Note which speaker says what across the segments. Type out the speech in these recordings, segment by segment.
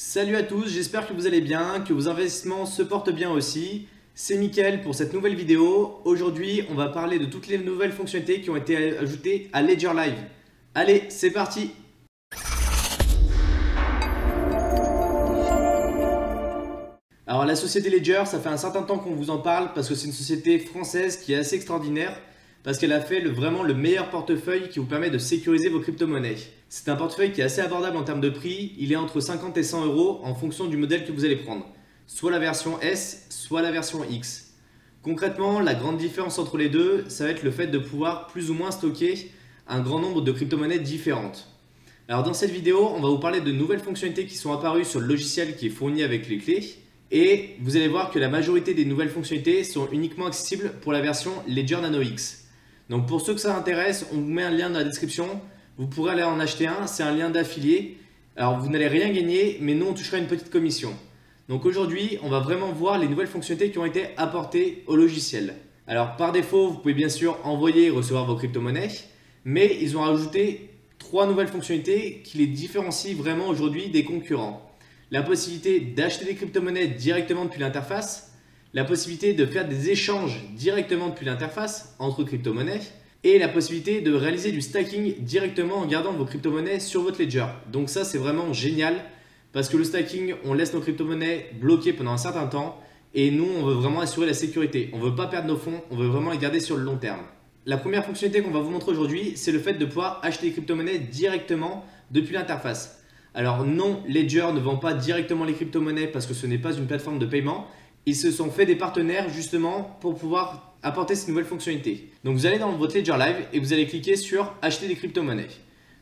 Speaker 1: Salut à tous, j'espère que vous allez bien, que vos investissements se portent bien aussi. C'est Mickaël pour cette nouvelle vidéo. Aujourd'hui, on va parler de toutes les nouvelles fonctionnalités qui ont été ajoutées à Ledger Live. Allez, c'est parti! Alors la société Ledger, ça fait un certain temps qu'on vous en parle parce que c'est une société française qui est assez extraordinaire parce qu'elle a fait vraiment le meilleur portefeuille qui vous permet de sécuriser vos crypto-monnaies. C'est un portefeuille qui est assez abordable en termes de prix, il est entre 50 et 100 € en fonction du modèle que vous allez prendre, soit la version S, soit la version X. Concrètement, la grande différence entre les deux, ça va être le fait de pouvoir plus ou moins stocker un grand nombre de crypto-monnaies différentes. Alors dans cette vidéo, on va vous parler de nouvelles fonctionnalités qui sont apparues sur le logiciel qui est fourni avec les clés. Et vous allez voir que la majorité des nouvelles fonctionnalités sont uniquement accessibles pour la version Ledger Nano X. Donc pour ceux que ça intéresse, on vous met un lien dans la description. Vous pourrez aller en acheter un, c'est un lien d'affilié. Alors vous n'allez rien gagner, mais nous on touchera une petite commission. Donc aujourd'hui, on va vraiment voir les nouvelles fonctionnalités qui ont été apportées au logiciel. Alors par défaut, vous pouvez bien sûr envoyer et recevoir vos crypto-monnaies, mais ils ont ajouté 3 nouvelles fonctionnalités qui les différencient vraiment aujourd'hui des concurrents. La possibilité d'acheter des crypto-monnaies directement depuis l'interface, la possibilité de faire des échanges directement depuis l'interface entre crypto-monnaies et la possibilité de réaliser du stacking directement en gardant vos crypto-monnaies sur votre ledger. Donc ça, c'est vraiment génial parce que le stacking, on laisse nos crypto-monnaies bloquées pendant un certain temps et nous, on veut vraiment assurer la sécurité. On ne veut pas perdre nos fonds, on veut vraiment les garder sur le long terme. La première fonctionnalité qu'on va vous montrer aujourd'hui, c'est le fait de pouvoir acheter des crypto-monnaies directement depuis l'interface. Alors non, Ledger ne vend pas directement les crypto-monnaies parce que ce n'est pas une plateforme de paiement. Ils se sont fait des partenaires justement pour pouvoir apporter ces nouvelles fonctionnalités. Donc vous allez dans votre Ledger Live et vous allez cliquer sur acheter des crypto-monnaies.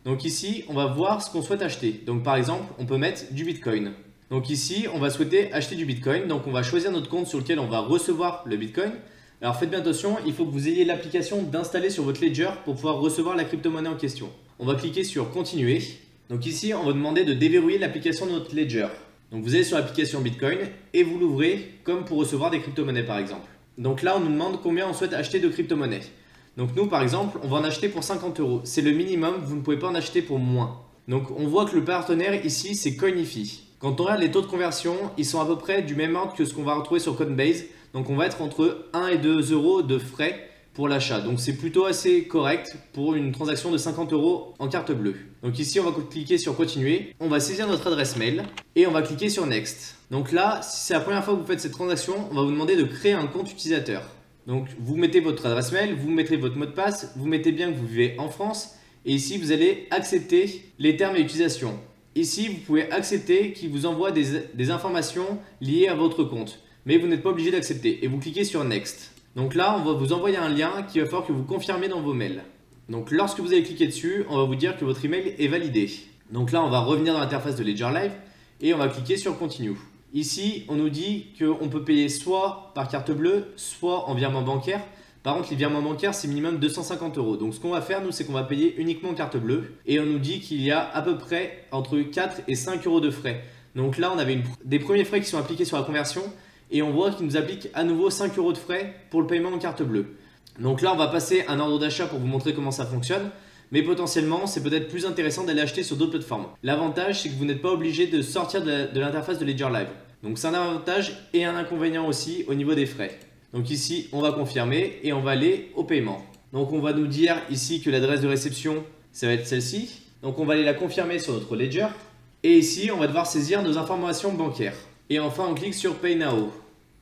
Speaker 1: Donc ici, on va voir ce qu'on souhaite acheter. Donc par exemple, on peut mettre du Bitcoin. Donc ici, on va souhaiter acheter du Bitcoin. Donc on va choisir notre compte sur lequel on va recevoir le Bitcoin. Alors faites bien attention, il faut que vous ayez l'application d'installer sur votre Ledger pour pouvoir recevoir la crypto-monnaie en question. On va cliquer sur continuer. Donc ici, on va demander de déverrouiller l'application de notre Ledger. Donc vous allez sur l'application Bitcoin et vous l'ouvrez comme pour recevoir des crypto-monnaies par exemple. Donc là, on nous demande combien on souhaite acheter de crypto-monnaies. Donc nous, par exemple, on va en acheter pour 50 €. C'est le minimum, vous ne pouvez pas en acheter pour moins. Donc on voit que le partenaire ici, c'est Coinify. Quand on regarde les taux de conversion, ils sont à peu près du même ordre que ce qu'on va retrouver sur Coinbase. Donc on va être entre 1 et 2 € de frais pour l'achat. Donc c'est plutôt assez correct pour une transaction de 50 € en carte bleue. Donc ici, on va cliquer sur continuer. On va saisir notre adresse mail et on va cliquer sur next. Donc là, si c'est la première fois que vous faites cette transaction, on va vous demander de créer un compte utilisateur. Donc vous mettez votre adresse mail, vous mettez votre mot de passe, vous mettez bien que vous vivez en France et ici vous allez accepter les termes et utilisations. Ici vous pouvez accepter qu'il vous envoie des informations liées à votre compte, mais vous n'êtes pas obligé d'accepter et vous cliquez sur next. Donc là on va vous envoyer un lien qu'il va falloir que vous confirmez dans vos mails. Donc lorsque vous allez cliquer dessus, on va vous dire que votre email est validé. Donc là on va revenir dans l'interface de Ledger Live et on va cliquer sur continue. Ici, on nous dit qu'on peut payer soit par carte bleue, soit en virement bancaire. Par contre, les virements bancaires, c'est minimum 250 €. Donc, ce qu'on va faire, nous, c'est qu'on va payer uniquement en carte bleue. Et on nous dit qu'il y a à peu près entre 4 et 5 € de frais. Donc là, on avait des premiers frais qui sont appliqués sur la conversion. Et on voit qu'il nous applique à nouveau 5 € de frais pour le paiement en carte bleue. Donc là, on va passer un ordre d'achat pour vous montrer comment ça fonctionne. Mais potentiellement, c'est peut-être plus intéressant d'aller acheter sur d'autres plateformes. L'avantage, c'est que vous n'êtes pas obligé de sortir de l'interface de Ledger Live. Donc c'est un avantage et un inconvénient aussi au niveau des frais. Donc ici, on va confirmer et on va aller au paiement. Donc on va nous dire ici que l'adresse de réception, ça va être celle-ci. Donc on va aller la confirmer sur notre Ledger. Et ici, on va devoir saisir nos informations bancaires. Et enfin, on clique sur Pay Now.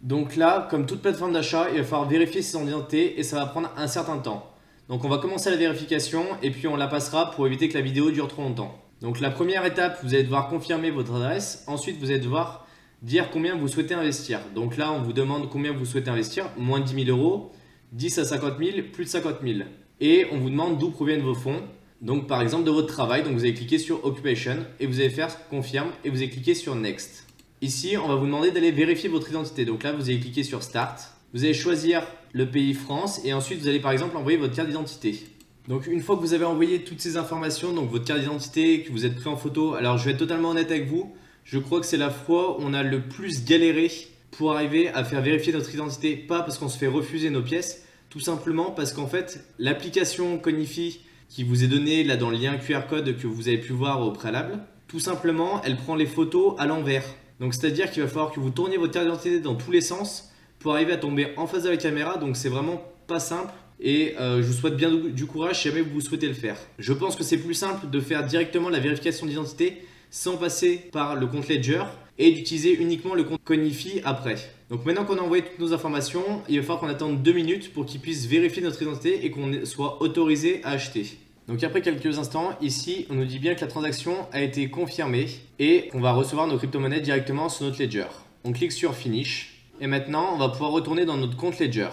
Speaker 1: Donc là, comme toute plateforme d'achat, il va falloir vérifier son identité et ça va prendre un certain temps. Donc on va commencer la vérification et puis on la passera pour éviter que la vidéo dure trop longtemps. Donc la première étape, vous allez devoir confirmer votre adresse. Ensuite, vous allez devoir dire combien vous souhaitez investir. Donc là, on vous demande combien vous souhaitez investir. Moins de 10 000 €, 10 à 50 000, plus de 50 000. Et on vous demande d'où proviennent vos fonds. Donc par exemple de votre travail. Donc vous allez cliquer sur Occupation et vous allez faire confirme et vous allez cliquer sur Next. Ici, on va vous demander d'aller vérifier votre identité. Donc là, vous allez cliquer sur Start. Vous allez choisir le pays France et ensuite vous allez par exemple envoyer votre carte d'identité. Donc une fois que vous avez envoyé toutes ces informations, donc votre carte d'identité, que vous êtes pris en photo, alors je vais être totalement honnête avec vous, je crois que c'est la fois où on a le plus galéré pour arriver à faire vérifier notre identité. Pas parce qu'on se fait refuser nos pièces, tout simplement parce qu'en fait l'application Coinify qui vous est donnée là dans le lien QR code que vous avez pu voir au préalable, Tout simplement, elle prend les photos à l'envers. Donc c'est-à-dire qu'il va falloir que vous tourniez votre carte d'identité dans tous les sens pour arriver à tomber en face de la caméra. Donc c'est vraiment pas simple et je vous souhaite bien du courage si jamais vous souhaitez le faire. Je pense que c'est plus simple de faire directement la vérification d'identité sans passer par le compte Ledger et d'utiliser uniquement le compte Cognifi après. Donc maintenant qu'on a envoyé toutes nos informations, il va falloir qu'on attende 2 minutes pour qu'il puisse vérifier notre identité et qu'on soit autorisé à acheter. Donc après quelques instants, ici on nous dit bien que la transaction a été confirmée et qu'on va recevoir nos crypto-monnaies directement sur notre Ledger. On clique sur Finish et maintenant on va pouvoir retourner dans notre compte Ledger.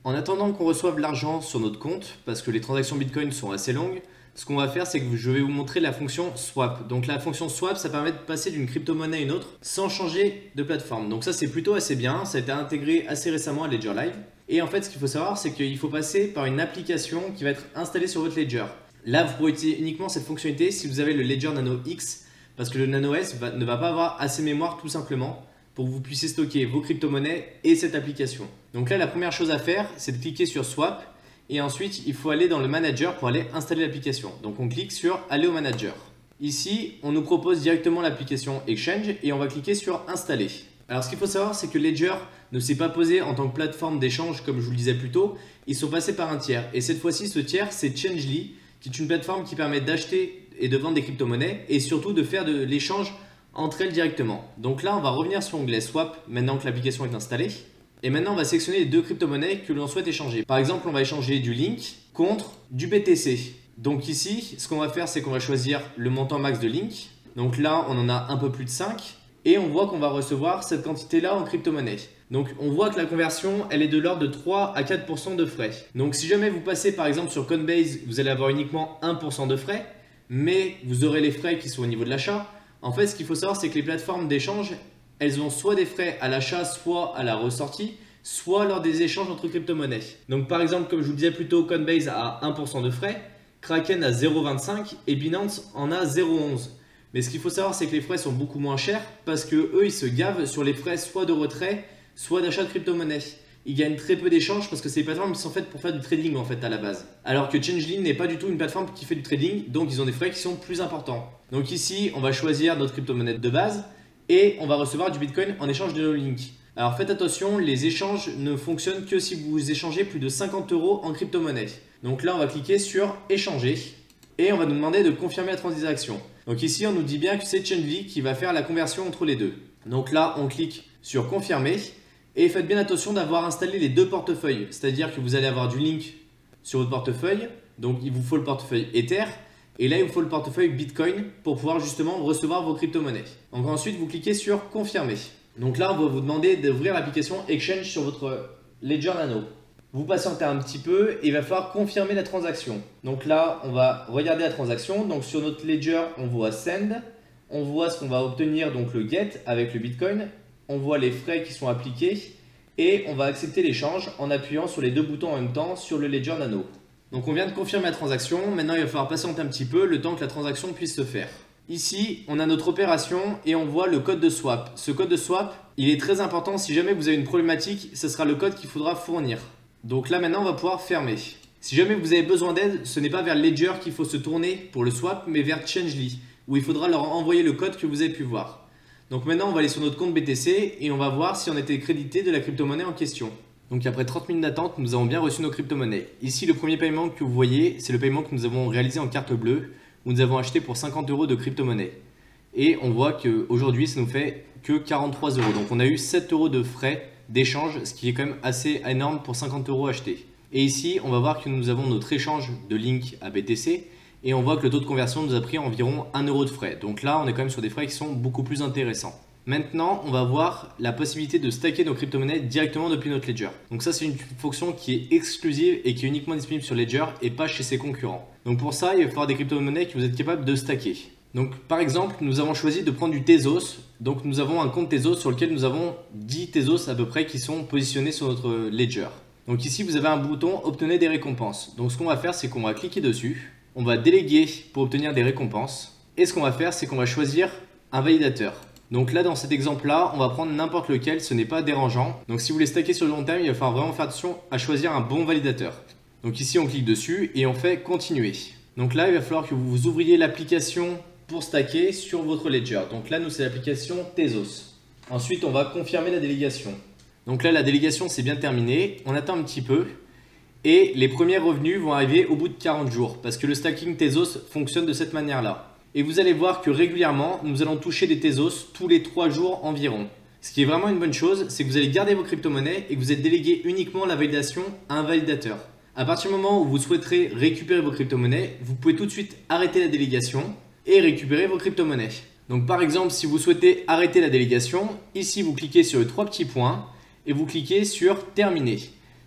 Speaker 1: En attendant qu'on reçoive l'argent sur notre compte, parce que les transactions Bitcoin sont assez longues, ce qu'on va faire, c'est que je vais vous montrer la fonction swap. Donc la fonction swap, ça permet de passer d'une crypto-monnaie à une autre sans changer de plateforme. Donc ça, c'est plutôt assez bien. Ça a été intégré assez récemment à Ledger Live. Et en fait, ce qu'il faut savoir, c'est qu'il faut passer par une application qui va être installée sur votre Ledger. Là, vous pourrez utiliser uniquement cette fonctionnalité si vous avez le Ledger Nano X, parce que le Nano S ne va pas avoir assez de mémoire tout simplement pour que vous puissiez stocker vos crypto-monnaies et cette application. Donc là, la première chose à faire, c'est de cliquer sur Swap. Et ensuite, il faut aller dans le manager pour aller installer l'application. Donc on clique sur aller au manager. Ici, on nous propose directement l'application Exchange et on va cliquer sur installer. Alors ce qu'il faut savoir, c'est que Ledger ne s'est pas posé en tant que plateforme d'échange comme je vous le disais plus tôt. Ils sont passés par un tiers. Et cette fois-ci, ce tiers, c'est Changely, qui est une plateforme qui permet d'acheter et de vendre des crypto-monnaies et surtout de faire de l'échange entre elles directement. Donc là, on va revenir sur l'onglet Swap maintenant que l'application est installée. Et maintenant, on va sélectionner les deux crypto-monnaies que l'on souhaite échanger. Par exemple, on va échanger du Link contre du BTC. Donc ici, ce qu'on va faire, c'est qu'on va choisir le montant max de Link. Donc là, on en a un peu plus de 5. Et on voit qu'on va recevoir cette quantité-là en crypto-monnaie. Donc on voit que la conversion, elle est de l'ordre de 3 à 4% de frais. Donc si jamais vous passez par exemple sur Coinbase, vous allez avoir uniquement 1% de frais. Mais vous aurez les frais qui sont au niveau de l'achat. En fait, ce qu'il faut savoir, c'est que les plateformes d'échange, elles ont soit des frais à l'achat, soit à la ressortie, soit lors des échanges entre crypto-monnaies. Donc par exemple, comme je vous le disais plus tôt, Coinbase a 1% de frais, Kraken a 0,25 et Binance en a 0,11. Mais ce qu'il faut savoir, c'est que les frais sont beaucoup moins chers parce que eux, ils se gavent sur les frais soit de retrait, soit d'achat de crypto-monnaies. Ils gagnent très peu d'échanges parce que c'est des plateformes qui sont faites pour faire du trading en fait à la base. Alors que Changely n'est pas du tout une plateforme qui fait du trading, donc ils ont des frais qui sont plus importants. Donc ici, on va choisir notre crypto-monnaie de base et on va recevoir du Bitcoin en échange de nos links. Alors faites attention, les échanges ne fonctionnent que si vous échangez plus de 50 € en crypto-monnaie. Donc là, on va cliquer sur échanger et on va nous demander de confirmer la transaction. Donc ici, on nous dit bien que c'est Changely qui va faire la conversion entre les deux. Donc là, on clique sur confirmer et faites bien attention d'avoir installé les deux portefeuilles. C'est-à-dire que vous allez avoir du Link sur votre portefeuille, donc il vous faut le portefeuille Ether. Et là, il vous faut le portefeuille Bitcoin pour pouvoir justement recevoir vos crypto-monnaies. Donc ensuite, vous cliquez sur confirmer. Donc là, on va vous demander d'ouvrir l'application Exchange sur votre Ledger Nano. Vous patientez un petit peu et il va falloir confirmer la transaction. Donc là, on va regarder la transaction. Donc sur notre Ledger, on voit Send. On voit ce qu'on va obtenir, donc le Get avec le Bitcoin. On voit les frais qui sont appliqués. Et on va accepter l'échange en appuyant sur les deux boutons en même temps sur le Ledger Nano. Donc on vient de confirmer la transaction, maintenant il va falloir patienter un petit peu le temps que la transaction puisse se faire. Ici, on a notre opération et on voit le code de swap. Ce code de swap, il est très important. Si jamais vous avez une problématique, ce sera le code qu'il faudra fournir. Donc là maintenant, on va pouvoir fermer. Si jamais vous avez besoin d'aide, ce n'est pas vers Ledger qu'il faut se tourner pour le swap, mais vers Changely, où il faudra leur envoyer le code que vous avez pu voir. Donc maintenant, on va aller sur notre compte BTC et on va voir si on a été crédité de la crypto-monnaie en question. Donc après 30 minutes d'attente, nous avons bien reçu nos crypto-monnaies. Ici, le premier paiement que vous voyez, c'est le paiement que nous avons réalisé en carte bleue, où nous avons acheté pour 50 € de crypto-monnaie. Et on voit qu'aujourd'hui, ça nous fait que 43 €. Donc on a eu 7 € de frais d'échange, ce qui est quand même assez énorme pour 50 € achetés. Et ici, on va voir que nous avons notre échange de Link à BTC, et on voit que le taux de conversion nous a pris environ 1 € de frais. Donc là, on est quand même sur des frais qui sont beaucoup plus intéressants. Maintenant, on va voir la possibilité de stacker nos crypto-monnaies directement depuis notre Ledger. Donc ça, c'est une fonction qui est exclusive et qui est uniquement disponible sur Ledger et pas chez ses concurrents. Donc pour ça, il va falloir des crypto-monnaies que vous êtes capable de stacker. Donc par exemple, nous avons choisi de prendre du Tezos. Donc nous avons un compte Tezos sur lequel nous avons 10 Tezos à peu près qui sont positionnés sur notre Ledger. Donc ici, vous avez un bouton « Obtenez des récompenses ». Donc ce qu'on va faire, c'est qu'on va cliquer dessus. On va déléguer pour obtenir des récompenses. Et ce qu'on va faire, c'est qu'on va choisir un validateur. Donc là, dans cet exemple-là, on va prendre n'importe lequel, ce n'est pas dérangeant. Donc si vous voulez stacker sur le long terme, il va falloir vraiment faire attention à choisir un bon validateur. Donc ici, on clique dessus et on fait continuer. Donc là, il va falloir que vous ouvriez l'application pour stacker sur votre ledger. Donc là, nous, c'est l'application Tezos. Ensuite, on va confirmer la délégation. Donc là, la délégation, c'est bien terminé. On attend un petit peu. Et les premiers revenus vont arriver au bout de 40 jours parce que le stacking Tezos fonctionne de cette manière-là. Et vous allez voir que régulièrement, nous allons toucher des Tezos tous les 3 jours environ. Ce qui est vraiment une bonne chose, c'est que vous allez garder vos crypto-monnaies et que vous êtes délégué uniquement la validation à un validateur. À partir du moment où vous souhaiterez récupérer vos crypto-monnaies, vous pouvez tout de suite arrêter la délégation et récupérer vos crypto-monnaies. Donc par exemple, si vous souhaitez arrêter la délégation, ici vous cliquez sur les 3 petits points et vous cliquez sur terminer.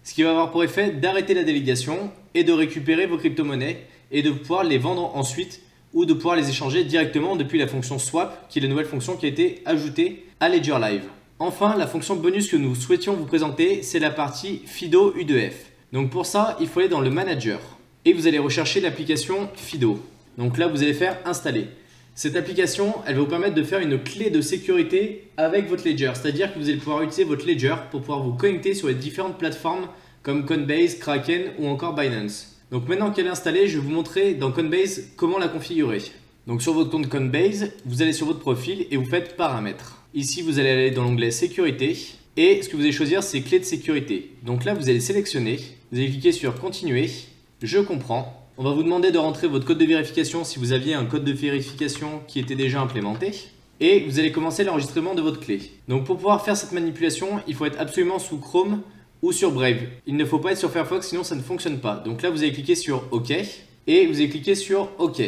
Speaker 1: Ce qui va avoir pour effet d'arrêter la délégation et de récupérer vos crypto-monnaies et de pouvoir les vendre ensuite ou de pouvoir les échanger directement depuis la fonction swap, qui est la nouvelle fonction qui a été ajoutée à Ledger Live. Enfin, la fonction bonus que nous souhaitions vous présenter, c'est la partie Fido U2F. Donc pour ça, il faut aller dans le manager et vous allez rechercher l'application Fido. Donc là, vous allez faire installer. Cette application, elle va vous permettre de faire une clé de sécurité avec votre Ledger. C'est-à-dire que vous allez pouvoir utiliser votre Ledger pour pouvoir vous connecter sur les différentes plateformes comme Coinbase, Kraken ou encore Binance. Donc maintenant qu'elle est installée, je vais vous montrer dans Coinbase comment la configurer. Donc sur votre compte Coinbase, vous allez sur votre profil et vous faites paramètres. Ici, vous allez aller dans l'onglet sécurité et ce que vous allez choisir, c'est clé de sécurité. Donc là, vous allez sélectionner, vous allez cliquer sur continuer, je comprends. On va vous demander de rentrer votre code de vérification si vous aviez un code de vérification qui était déjà implémenté. Et vous allez commencer l'enregistrement de votre clé. Donc pour pouvoir faire cette manipulation, il faut être absolument sous Chrome ou sur Brave. Il ne faut pas être sur Firefox, sinon ça ne fonctionne pas. Donc là, vous allez cliquer sur OK et vous allez cliquer sur OK.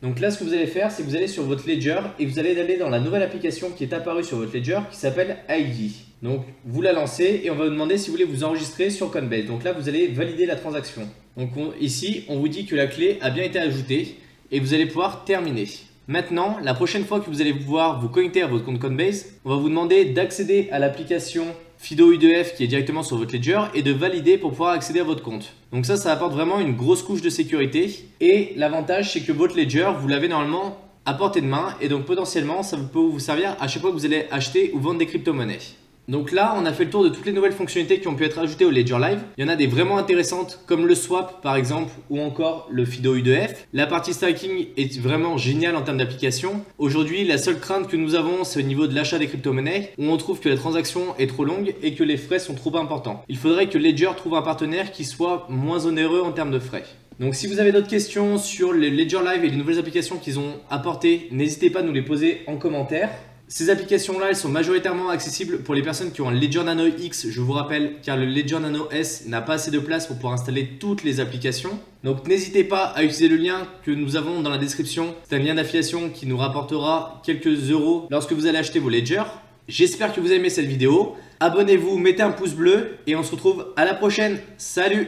Speaker 1: Donc là, ce que vous allez faire, c'est que vous allez sur votre Ledger et vous allez aller dans la nouvelle application qui est apparue sur votre Ledger qui s'appelle ID. Donc vous la lancez et on va vous demander si vous voulez vous enregistrer sur Coinbase. Donc là, vous allez valider la transaction. Donc ici, on vous dit que la clé a bien été ajoutée et vous allez pouvoir terminer. Maintenant, la prochaine fois que vous allez pouvoir vous connecter à votre compte Coinbase, on va vous demander d'accéder à l'application Fido U2F qui est directement sur votre Ledger et de valider pour pouvoir accéder à votre compte. Donc ça apporte vraiment une grosse couche de sécurité et l'avantage c'est que votre Ledger, vous l'avez normalement à portée de main et donc potentiellement ça peut vous servir à chaque fois que vous allez acheter ou vendre des crypto-monnaies. Donc là, on a fait le tour de toutes les nouvelles fonctionnalités qui ont pu être ajoutées au Ledger Live. Il y en a des vraiment intéressantes comme le swap par exemple ou encore le Fido U2F. La partie stacking est vraiment géniale en termes d'application. Aujourd'hui, la seule crainte que nous avons, c'est au niveau de l'achat des crypto-monnaies où on trouve que la transaction est trop longue et que les frais sont trop importants. Il faudrait que Ledger trouve un partenaire qui soit moins onéreux en termes de frais. Donc si vous avez d'autres questions sur le Ledger Live et les nouvelles applications qu'ils ont apportées, n'hésitez pas à nous les poser en commentaire. Ces applications-là, elles sont majoritairement accessibles pour les personnes qui ont un Ledger Nano X, je vous rappelle, car le Ledger Nano S n'a pas assez de place pour pouvoir installer toutes les applications. Donc n'hésitez pas à utiliser le lien que nous avons dans la description. C'est un lien d'affiliation qui nous rapportera quelques euros lorsque vous allez acheter vos Ledger. J'espère que vous avez aimé cette vidéo. Abonnez-vous, mettez un pouce bleu et on se retrouve à la prochaine. Salut!